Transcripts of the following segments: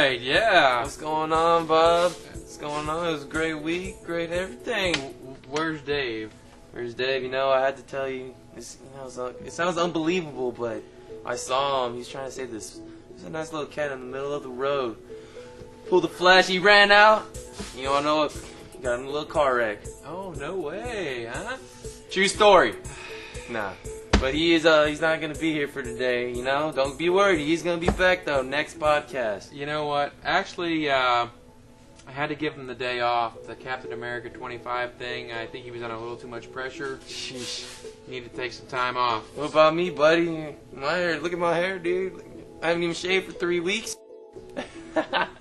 right, yeah. What's going on, Bob? What's going on? It was a great week, great everything. Where's Dave? Where's Dave? You know, I had to tell you, it sounds unbelievable, but I saw him. He's trying to save this. There's a nice little cat in the middle of the road. Pulled the flash, he ran out. You don't know what? He got in a little car wreck. Oh, no way, huh? True story. Nah. But he's not going to be here for today, you know? Don't be worried. He's going to be back, though, next podcast. You know what? Actually, I had to give him the day off. The Captain America 25 thing, I think he was under a little too much pressure. Sheesh. Needed to take some time off. What about me, buddy? My hair, look at my hair, dude. I haven't even shaved for 3 weeks. But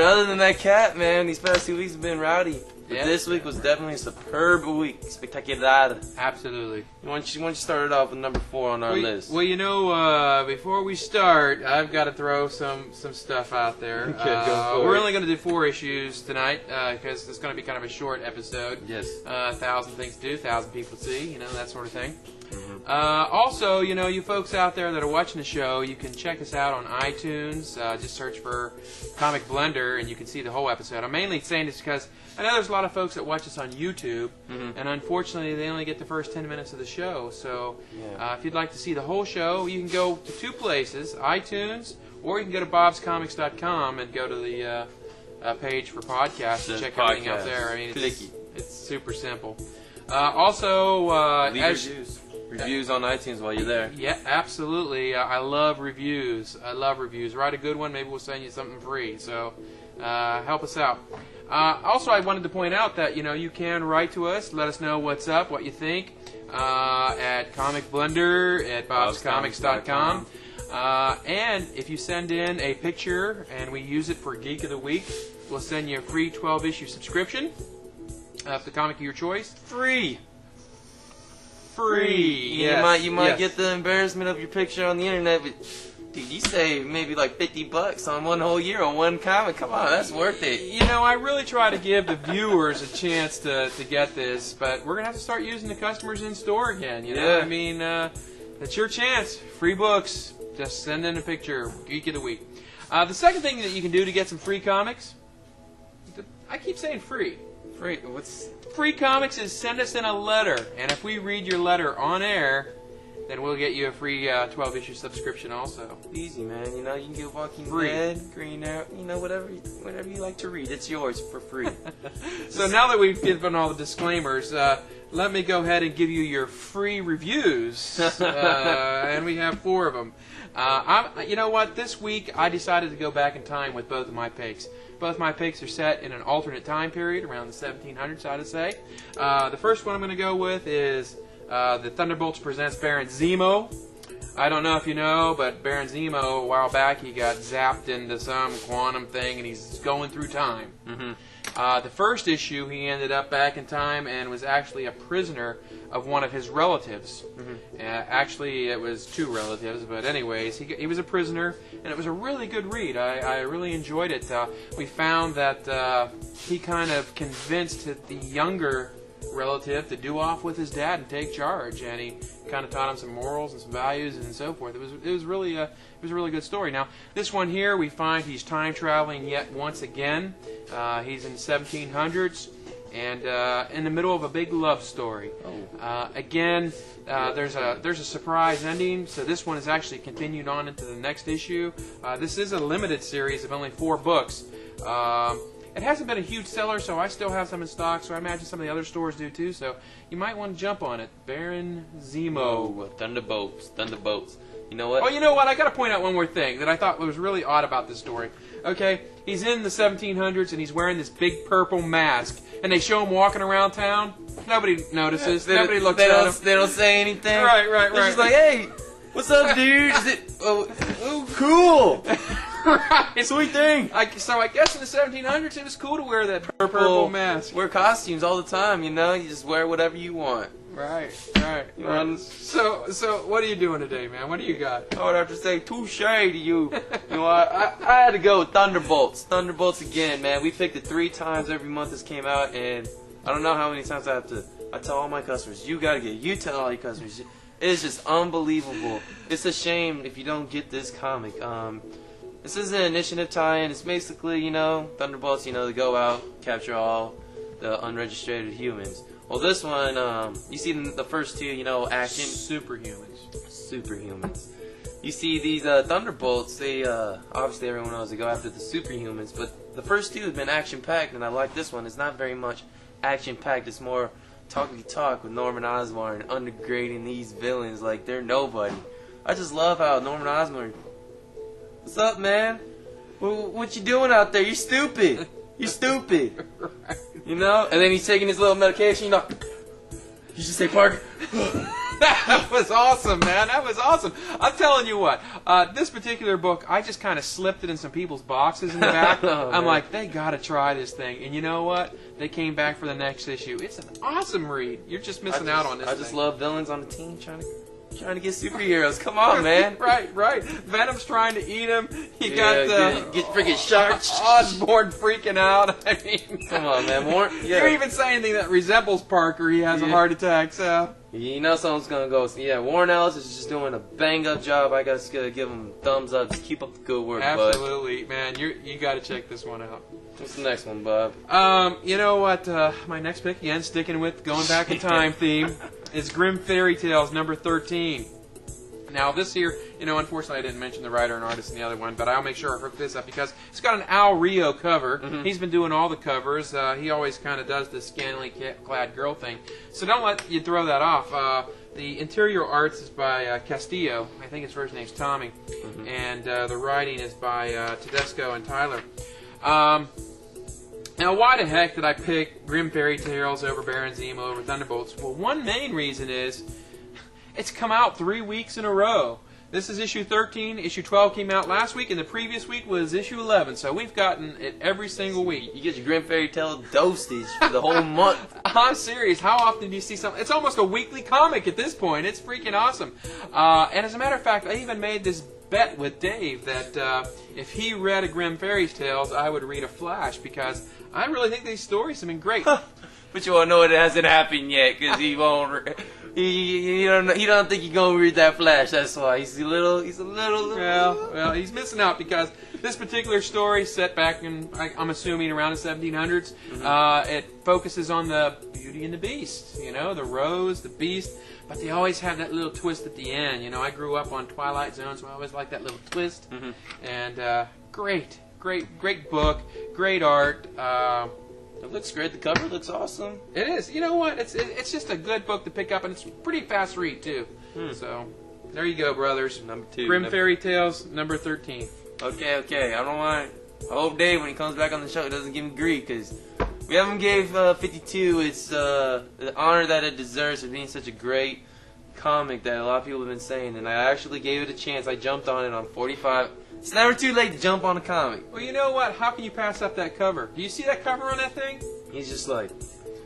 other than that cat, man, these past 2 weeks have been rowdy. But yeah. This week was definitely a superb week. Spectacular. Absolutely. Why don't you start it off with number 4 on our list? Well, you know, before we start, I've got to throw some stuff out there. Okay, go for We're it. only going to do 4 issues tonight because it's going to be kind of a short episode. Yes. 1,000 things to do, 1,000 people to see, you know, that sort of thing. Mm-hmm. Also, you know, you folks out there that are watching the show, you can check us out on iTunes. Just search for Comic Blender, and you can see the whole episode. I'm mainly saying this because I know there's a lot of folks that watch us on YouTube, and unfortunately, they only get the first 10 minutes of the show. So, if you'd like to see the whole show, you can go to 2 places, iTunes, or you can go to bobscomics.com and go to the page for podcasts and check everything out there. I mean, it's super simple. Also, leave reviews on iTunes while you're there. Yeah, absolutely. I love reviews. Write a good one. Maybe we'll send you something free. So help us out. Also, I wanted to point out that, you know, you can write to us. Let us know what's up, what you think, at Comic Blender, at bobscomics.com. And if you send in a picture and we use it for Geek of the Week, we'll send you a free 12-issue subscription of the comic of your choice. Free. Yes. You might get the embarrassment of your picture on the internet, but dude, you save maybe like $50 on one whole year on one comic. Come on, that's worth it. You know, I really try to give the viewers a chance to get this, but we're gonna have to start using the customers in store again. You know, I mean, it's your chance. Free books. Just send in a picture. Geek of the Week. The second thing that you can do to get some free comics, I keep saying free. Free? What's free comics is send us in a letter, and if we read your letter on air, then we'll get you a free 12-issue subscription also. Easy, man. You know, you can get Walking Dead, Green Arrow, you know, whatever you like to read. It's yours for free. So now that we've given all the disclaimers, let me go ahead and give you your free reviews, and we have 4 of them. You know what? This week I decided to go back in time with both of my picks. Both my picks are set in an alternate time period, around the 1700s, I'd say. The first one I'm going to go with is the Thunderbolts Presents Baron Zemo. I don't know if you know, but Baron Zemo, a while back, he got zapped into some quantum thing, and he's going through time. The first issue, he ended up back in time and was actually a prisoner of one of his relatives. Actually, it was 2 relatives, but anyways, he was a prisoner, and it was a really good read. I really enjoyed it. We found that he kind of convinced the younger relative to do off with his dad and take charge, and he kind of taught him some morals and some values and so forth. It was really a really good story. Now, this one here, we find he's time traveling yet once again. He's in the 1700s and in the middle of a big love story. Again, there's a surprise ending, so this one is actually continued on into the next issue. This is a limited series of only 4 books. It hasn't been a huge seller, so I still have some in stock, so I imagine some of the other stores do too, so you might want to jump on it. Baron Zemo. Thunderbolts. You know what? Oh, you know what? I got to point out one more thing that I thought was really odd about this story. Okay, he's in the 1700s, and he's wearing this big purple mask, and they show him walking around town. Nobody notices. Nobody looks at him. They don't say anything. Right. They're just like, hey, what's up, dude? Oh, cool. Right. Sweet thing. So I guess in the 1700s it was cool to wear that purple mask. Wear costumes all the time, you know. You just wear whatever you want. Right. So what are you doing today, man? What do you got? I would have to say touche to you. You know, I had to go with Thunderbolts. Thunderbolts again, man. We picked it 3 times every month this came out, and I don't know how many times I tell all my customers, you tell all your customers. It is just unbelievable. It's a shame if you don't get this comic. This is an initiative tie-in. It's basically, you know, Thunderbolts, you know, they go out, capture all the unregistered humans. Well, this one, you see the first two, you know, action. Superhumans. You see these Thunderbolts, they, obviously everyone knows they go after the superhumans, but the first two have been action-packed, and I like this one. It's not very much action-packed. It's more talky-talk with Norman Osborn undergrading these villains like they're nobody. I just love how Norman Osborn, what's up, man? What you doing out there? You're stupid. You're stupid. Right. You know? And then he's taking his little medication, you know. You should say, Parker. That was awesome, man. That was awesome. I'm telling you what, this particular book, I just kind of slipped it in some people's boxes in the back. I'm like, they got to try this thing. And you know what? They came back for the next issue. It's an awesome read. You're just missing out on this I just love villains on the team trying to get superheroes. Come on, man. Right. Venom's trying to eat him. You got get freaking sharks. Osborn freaking out. I mean, come on, man. You even say anything that resembles Parker, he has a heart attack. So you know someone's gonna go. Yeah, Warren Ellis is just doing a bang up job. I gotta give him thumbs up. Just keep up the good work, absolutely, bud. Man. You got to check this one out. What's the next one, Bob? You know what? My next pick, again, sticking with going back in time theme, is Grimm Fairy Tales number 13. Now, this here, you know, unfortunately I didn't mention the writer and artist in the other one, but I'll make sure I hook this up because it's got an Al Rio cover. Mm-hmm. He's been doing all the covers. He always kind of does this scantily clad girl thing. So don't let you throw that off. The interior arts is by Castillo. I think his first name's Tommy. Mm-hmm. And the writing is by Tedesco and Tyler. Now, why the heck did I pick Grimm Fairy Tales over Baron Zemo over Thunderbolts? Well, one main reason is it's come out 3 weeks in a row. This is issue 13. Issue 12 came out last week, and the previous week was issue 11. So we've gotten it every single week. You get your Grimm Fairy Tale dosage for the whole month. I'm serious. How often do you see something? It's almost a weekly comic at this point. It's freaking awesome. And as a matter of fact, I even made this bet with Dave that if he read a Grimm Fairy Tales, I would read a Flash because I really think these stories have been great. But you won't know it hasn't happened yet because he won't. He don't think you're gonna read that Flash. That's why he's a little. Well, he's missing out because this particular story set back in, I'm assuming, around the 1700s. Mm-hmm. It focuses on the Beauty and the Beast. You know, the Rose, the Beast. But they always have that little twist at the end. You know, I grew up on Twilight Zone, so I always like that little twist. Mm-hmm. And great book, great art. It looks great. The cover looks awesome. It is. You know what? It's just a good book to pick up, and it's a pretty fast read too. So there you go, brothers. Number 2. Grimm Fairy Tales, number 13. Okay. I don't want. I hope Dave, when he comes back on the show, doesn't give him grief because we haven't gave 52 its the honor that it deserves for being such a great comic that a lot of people have been saying, and I actually gave it a chance. I jumped on it on 45. It's never too late to jump on a comic. Well, you know what? How can you pass up that cover? Do you see that cover on that thing? He's just like,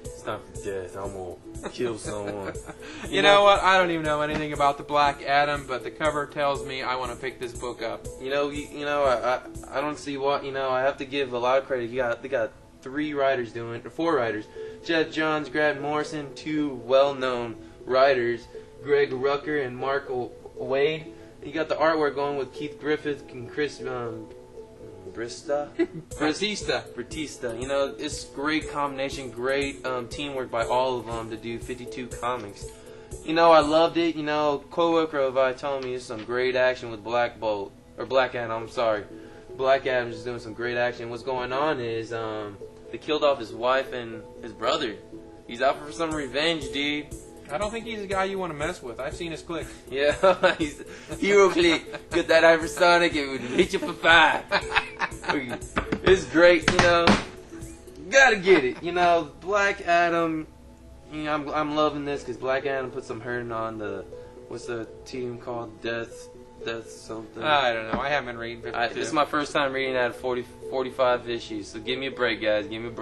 it's not for death. I'm gonna kill someone. You know what? I don't even know anything about the Black Adam, but the cover tells me I want to pick this book up. You know, I don't see what. You know, I have to give a lot of credit. They got 4 writers. Jeff Johns, Grant Morrison, 2 well-known writers, Greg Rucker and Mark Wade. You got the artwork going with Keith Griffith and Chris Batista. You know, it's great combination, great teamwork by all of them to do 52 comics. You know, I loved it. You know, co-worker of I told me there's some great action with Black Adam. I'm sorry, Black Adam's just doing some great action. What's going on is they killed off his wife and his brother. He's out for some revenge, dude. I don't think he's a guy you want to mess with. I've seen his click. Yeah, he's hero click. Get that hypersonic, it would hit you for 5. It's great, you know. Gotta get it. You know, Black Adam. You know, I'm loving this because Black Adam put some hurting on the. What's the team called? Death something. I don't know. I haven't been reading 52. This is my first time reading that 45 issues. So give me a break, guys. Give me a break.